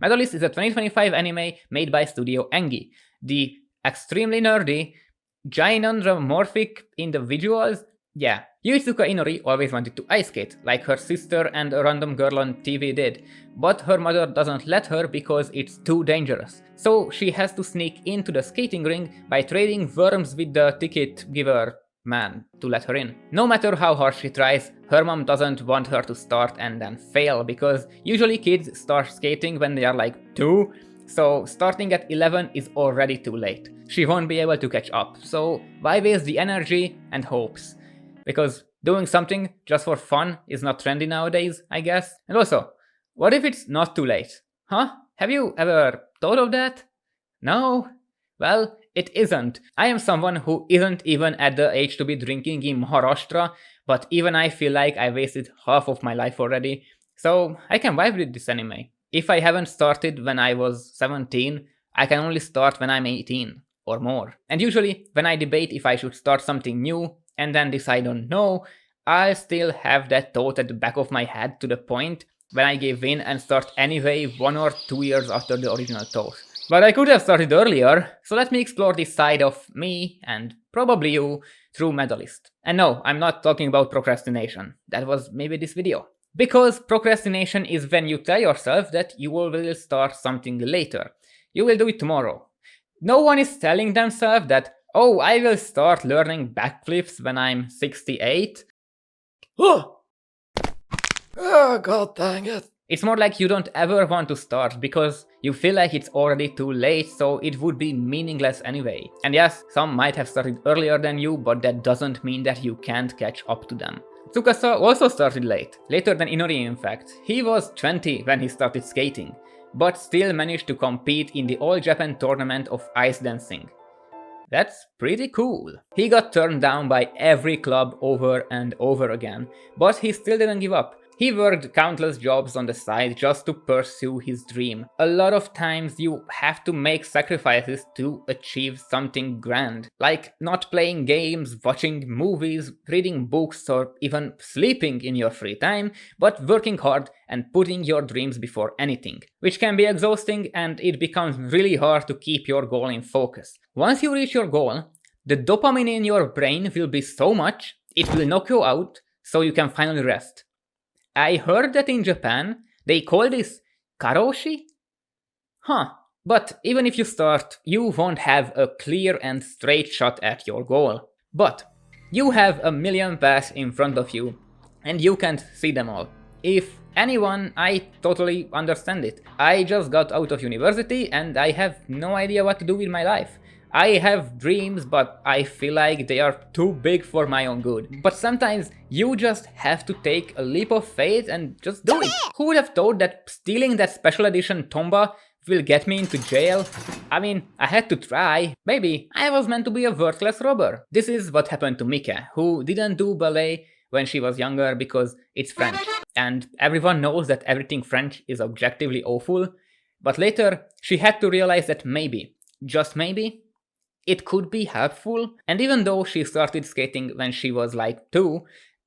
Medalist is a 2025 anime made by Studio Engi. The extremely nerdy, ginormorphic individuals. Yeah, Yuitsuka Inori always wanted to ice skate, like her sister and a random girl on TV did, but her mother doesn't let her because it's too dangerous. So she has to sneak into the skating ring by trading worms with the ticket giver man to let her in. No matter how hard she tries, her mom doesn't want her to start and then fail, because usually kids start skating when they are like 2, so starting at 11 is already too late. She won't be able to catch up, so why waste the energy and hopes? Because doing something just for fun is not trendy nowadays, I guess. And also, what if it's not too late? Huh? Have you ever thought of that? No? Well, it isn't. I am someone who isn't even at the age to be drinking in Maharashtra, but even I feel like I wasted half of my life already, so I can vibe with this anime. If I haven't started when I was 17, I can only start when I'm 18 or more. And usually, when I debate if I should start something new and then decide on no, I'll still have that thought at the back of my head to the point when I give in and start anyway 1 or 2 years after the original thought. But I could have started earlier, so let me explore this side of me, and probably you, through Medalist. And no, I'm not talking about procrastination. That was maybe this video. Because procrastination is when you tell yourself that you will start something later. You will do it tomorrow. No one is telling themselves that, oh, I will start learning backflips when I'm 68. Oh, god dang it. It's more like you don't ever want to start because you feel like it's already too late, so it would be meaningless anyway. And yes, some might have started earlier than you, but that doesn't mean that you can't catch up to them. Tsukasa also started late, later than Inori in fact. He was 20 when he started skating, but still managed to compete in the All Japan tournament of ice dancing. That's pretty cool. He got turned down by every club over and over again, but he still didn't give up. He worked countless jobs on the side just to pursue his dream. A lot of times you have to make sacrifices to achieve something grand, like not playing games, watching movies, reading books, or even sleeping in your free time, but working hard and putting your dreams before anything, which can be exhausting, and it becomes really hard to keep your goal in focus. Once you reach your goal, the dopamine in your brain will be so much, it will knock you out, so you can finally rest. I heard that in Japan, they call this karoshi? Huh. But even if you start, you won't have a clear and straight shot at your goal. But you have a million paths in front of you, and you can't see them all. If anyone, I totally understand it. I just got out of university and I have no idea what to do with my life. I have dreams, but I feel like they are too big for my own good. But sometimes you just have to take a leap of faith and just do it. Who would have thought that stealing that special edition Tomba will get me into jail? I mean, I had to try. Maybe I was meant to be a worthless robber. This is what happened to Mika, who didn't do ballet when she was younger because it's French. And everyone knows that everything French is objectively awful. But later, she had to realize that maybe, just maybe, it could be helpful. And even though she started skating when she was like 2,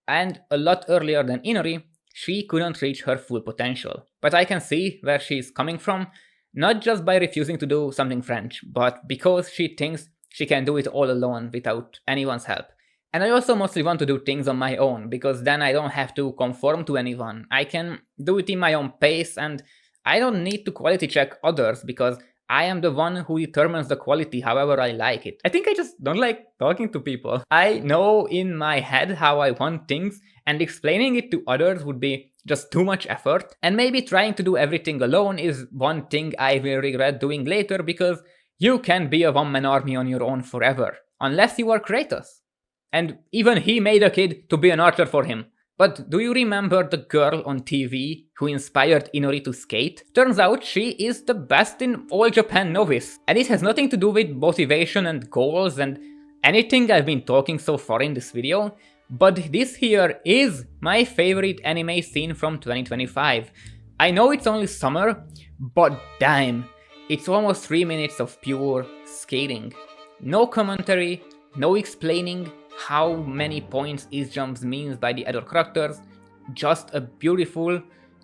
and a lot earlier than Inori, she couldn't reach her full potential. But I can see where she's coming from, not just by refusing to do something French, but because she thinks she can do it all alone without anyone's help. And I also mostly want to do things on my own, because then I don't have to conform to anyone. I can do it in my own pace, and I don't need to quality check others, because I am the one who determines the quality however I like it. I think I just don't like talking to people. I know in my head how I want things, and explaining it to others would be just too much effort. And maybe trying to do everything alone is one thing I will regret doing later, because you can be a one-man army on your own forever. Unless you are Kratos. And even he made a kid to be an archer for him. But do you remember the girl on TV who inspired Inori to skate? Turns out she is the best in All Japan Novice. And it has nothing to do with motivation and goals and anything I've been talking so far in this video. But this here is my favorite anime scene from 2025. I know it's only summer, but damn, it's almost 3 minutes of pure skating. No commentary, no explaining how many points each jump means by the other characters, just a beautiful,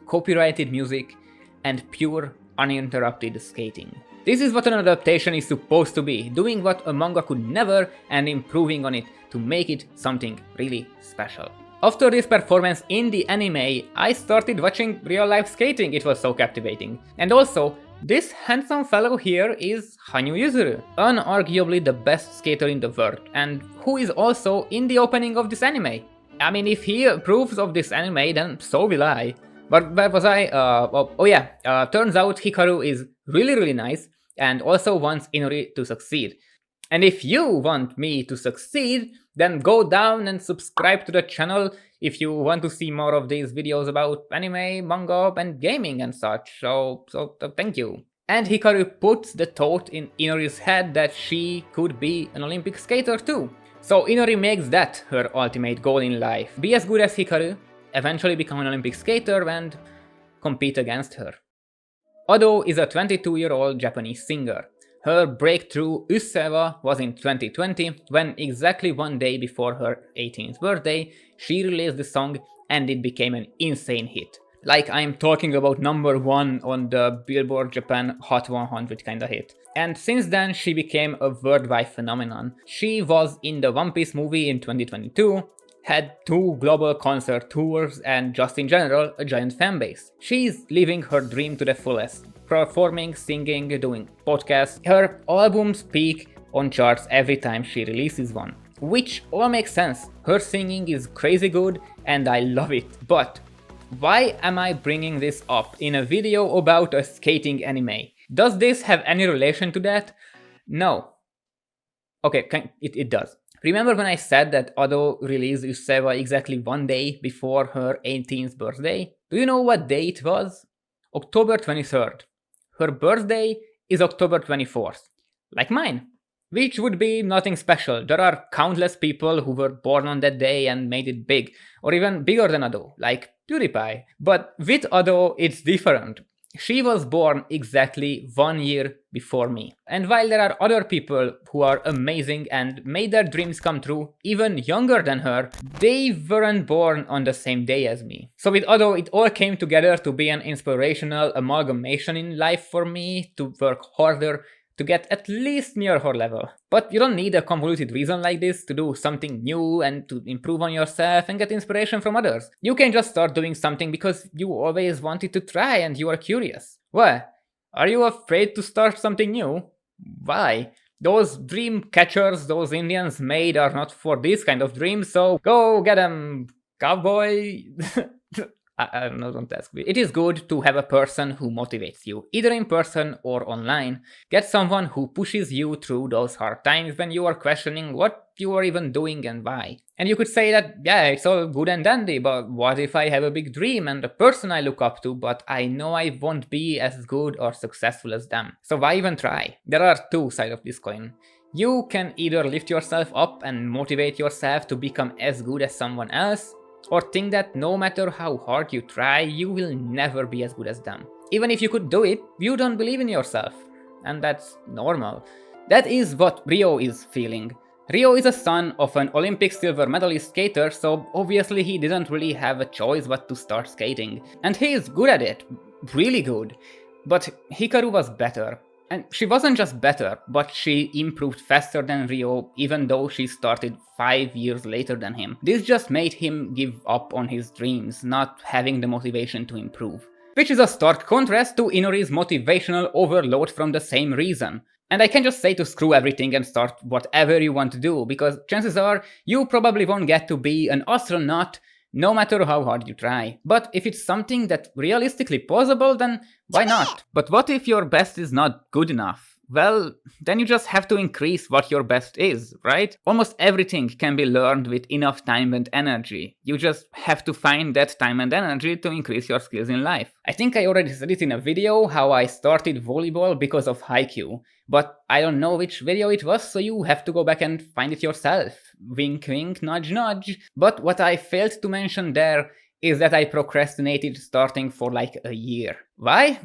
copyrighted music and pure uninterrupted skating. This is what an adaptation is supposed to be, doing what a manga could never and improving on it to make it something really special. After this performance in the anime, I started watching real life skating, it was so captivating. And also, this handsome fellow here is Hanyu Yuzuru, unarguably the best skater in the world, and who is also in the opening of this anime. I mean, if he approves of this anime, then so will I. But where was I? Turns out Hikaru is really nice and also wants Inori to succeed. And if you want me to succeed, then go down and subscribe to the channel if you want to see more of these videos about anime, manga, and gaming and such. So thank you. And Hikaru puts the thought in Inori's head that she could be an Olympic skater too. So Inori makes that her ultimate goal in life. Be as good as Hikaru, eventually become an Olympic skater and compete against her. Ado is a 22-year-old Japanese singer. Her breakthrough Ussewa was in 2020, when exactly one day before her 18th birthday, she released the song and it became an insane hit. Like, I'm talking about #1 on the Billboard Japan Hot 100 kinda hit. And since then she became a worldwide phenomenon. She was in the One Piece movie in 2022, had 2 global concert tours and just in general a giant fanbase. She's living her dream to the fullest, performing, singing, doing podcasts. Her albums peak on charts every time she releases one, which all makes sense. Her singing is crazy good and I love it. But why am I bringing this up in a video about a skating anime? Does this have any relation to that? No. Okay, it does. Remember when I said that Ado released Ussewa exactly one day before her 18th birthday? Do you know what day it was? October 23rd. Her birthday is October 24th. Like mine. Which would be nothing special. There are countless people who were born on that day and made it big. Or even bigger than Ado, like PewDiePie. But with Ado, it's different. She was born exactly 1 year before me. And while there are other people who are amazing and made their dreams come true even younger than her, they weren't born on the same day as me. So with Ado, it all came together to be an inspirational amalgamation in life for me to work harder to get at least near her level. But you don't need a convoluted reason like this to do something new and to improve on yourself and get inspiration from others. You can just start doing something because you always wanted to try and you are curious. What? Are you afraid to start something new? Why? Those dream catchers those Indians made are not for this kind of dreams, so go get them, cowboy! I don't know, don't ask me. It is good to have a person who motivates you, either in person or online. Get someone who pushes you through those hard times when you are questioning what you are even doing and why. And you could say that, yeah, it's all good and dandy, but what if I have a big dream and a person I look up to, but I know I won't be as good or successful as them? So why even try? There are 2 sides of this coin. You can either lift yourself up and motivate yourself to become as good as someone else, or think that no matter how hard you try, you will never be as good as them. Even if you could do it, you don't believe in yourself. And that's normal. That is what Rio is feeling. Rio is a son of an Olympic silver medalist skater, so obviously he didn't really have a choice but to start skating. And he is good at it. Really good. But Hikaru was better. And she wasn't just better, but she improved faster than Rio, even though she started 5 years later than him. This just made him give up on his dreams, not having the motivation to improve. Which is a stark contrast to Inori's motivational overload from the same reason. And I can just say to screw everything and start whatever you want to do, because chances are you probably won't get to be an astronaut no matter how hard you try. But if it's something that's realistically possible, then why not? But what if your best is not good enough? Well, then you just have to increase what your best is, right? Almost everything can be learned with enough time and energy. You just have to find that time and energy to increase your skills in life. I think I already said it in a video how I started volleyball because of Haikyuu, but I don't know which video it was, so you have to go back and find it yourself. Wink wink, nudge nudge. But what I failed to mention there is that I procrastinated starting for like a year. Why?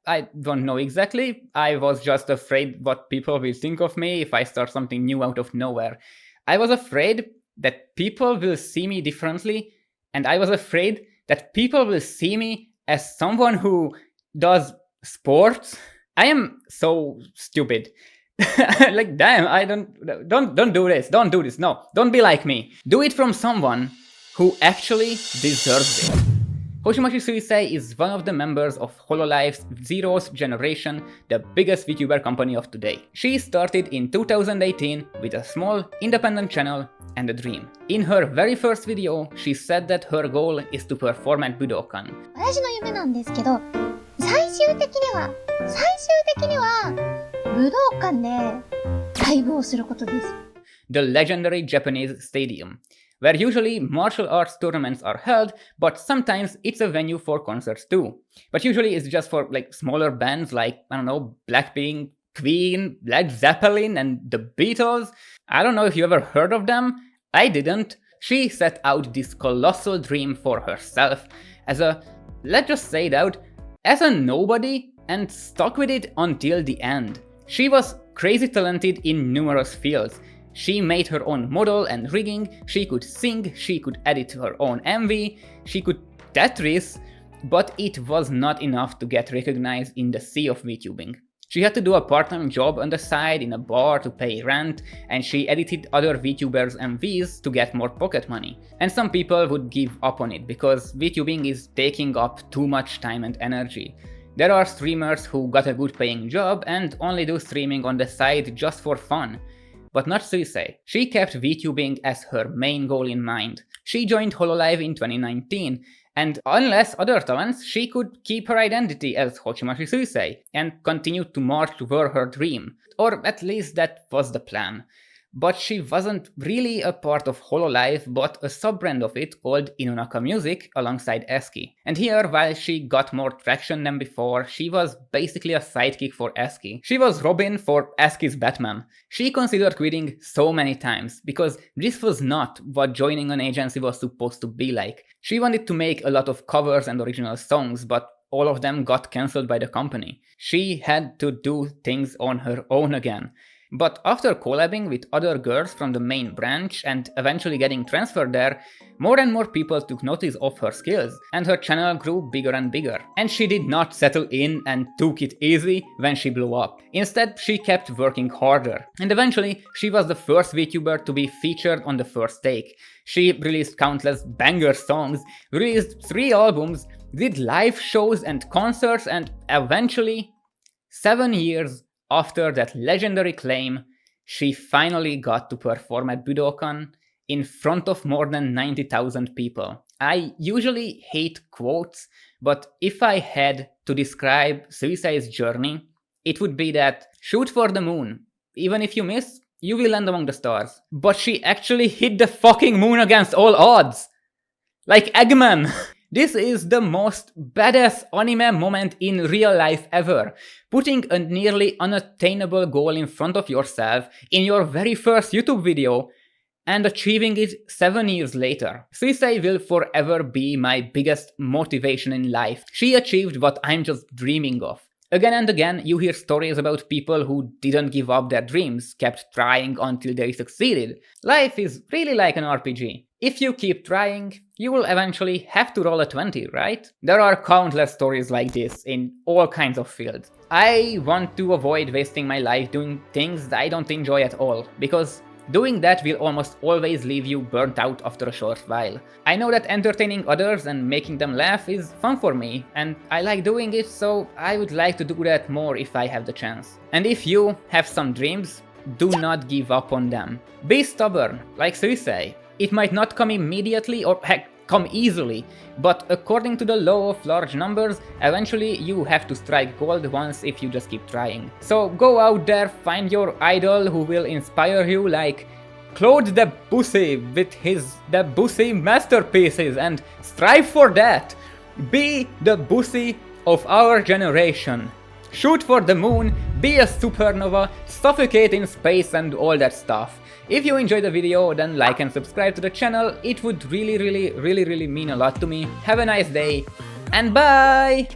I don't know exactly. I was just afraid what people will think of me if I start something new out of nowhere. I was afraid that people will see me differently, and I was afraid that people will see me as someone who does Sports? I am so stupid. Like, damn, I don't do this. Don't do this. No, don't be like me. Do it from someone who actually deserves it. Hoshimashi Suisei is one of the members of Hololife's Zero's Generation, the biggest VTuber company of today. She started in 2018 with a small, independent channel and a dream. In her very first video, she said that her goal is to perform at Budokan. 私の夢なんですけど、最終的には武道館でライブをすることです。The legendary Japanese stadium, where usually martial arts tournaments are held, but sometimes it's a venue for concerts too. But usually it's just for like smaller bands like, I don't know, Blackpink, Queen, Led Zeppelin, and the Beatles. I don't know if you ever heard of them. I didn't. She set out this colossal dream for herself as a, let's just say it out, as a nobody, and stuck with it until the end. She was crazy talented in numerous fields. She made her own model and rigging, she could sing, she could edit her own MV, she could Tetris, but it was not enough to get recognized in the sea of VTubing. She had to do a part-time job on the side in a bar to pay rent, and she edited other VTubers' MVs to get more pocket money. And some people would give up on it because VTubing is taking up too much time and energy. There are streamers who got a good paying job and only do streaming on the side just for fun. But not Suisei. She kept VTubing as her main goal in mind. She joined Hololive in 2019, and unless other talents, she could keep her identity as Hoshimashi Suisei and continue to march toward her dream. Or at least that was the plan. But she wasn't really a part of Hololive, but a sub-brand of it called Inunaka Music alongside Eski. And here, while she got more traction than before, she was basically a sidekick for Eski. She was Robin for Eski's Batman. She considered quitting so many times, because this was not what joining an agency was supposed to be like. She wanted to make a lot of covers and original songs, but all of them got cancelled by the company. She had to do things on her own again. But after collabing with other girls from the main branch and eventually getting transferred there, more and more people took notice of her skills, and her channel grew bigger and bigger. And she did not settle in and took it easy when she blew up. Instead, she kept working harder. And eventually, she was the first VTuber to be featured on the first take. She released countless banger songs, released 3 albums, did live shows and concerts, and eventually, 7 years after that legendary claim, she finally got to perform at Budokan in front of more than 90,000 people. I usually hate quotes, but if I had to describe Suisei's journey, it would be that shoot for the moon. Even if you miss, you will land among the stars. But she actually hit the fucking moon against all odds! Like Eggman! This is the most badass anime moment in real life ever. Putting a nearly unattainable goal in front of yourself in your very first YouTube video and achieving it 7 years later. Suisei will forever be my biggest motivation in life. She achieved what I'm just dreaming of. Again and again, you hear stories about people who didn't give up their dreams, kept trying until they succeeded. Life is really like an RPG. If you keep trying, you will eventually have to roll a 20, right? There are countless stories like this in all kinds of fields. I want to avoid wasting my life doing things I don't enjoy at all, because doing that will almost always leave you burnt out after a short while. I know that entertaining others and making them laugh is fun for me, and I like doing it, so I would like to do that more if I have the chance. And if you have some dreams, do not give up on them. Be stubborn, like Suisei. It might not come immediately or heck, come easily, but according to the law of large numbers, eventually you have to strike gold once if you just keep trying. So go out there, find your idol who will inspire you, like Claude Debussy with his Debussy masterpieces, and strive for that. Be the Debussy of our generation. Shoot for the moon, be a supernova, suffocate in space and all that stuff. If you enjoyed the video, then like and subscribe to the channel. It would really mean a lot to me. Have a nice day, and bye!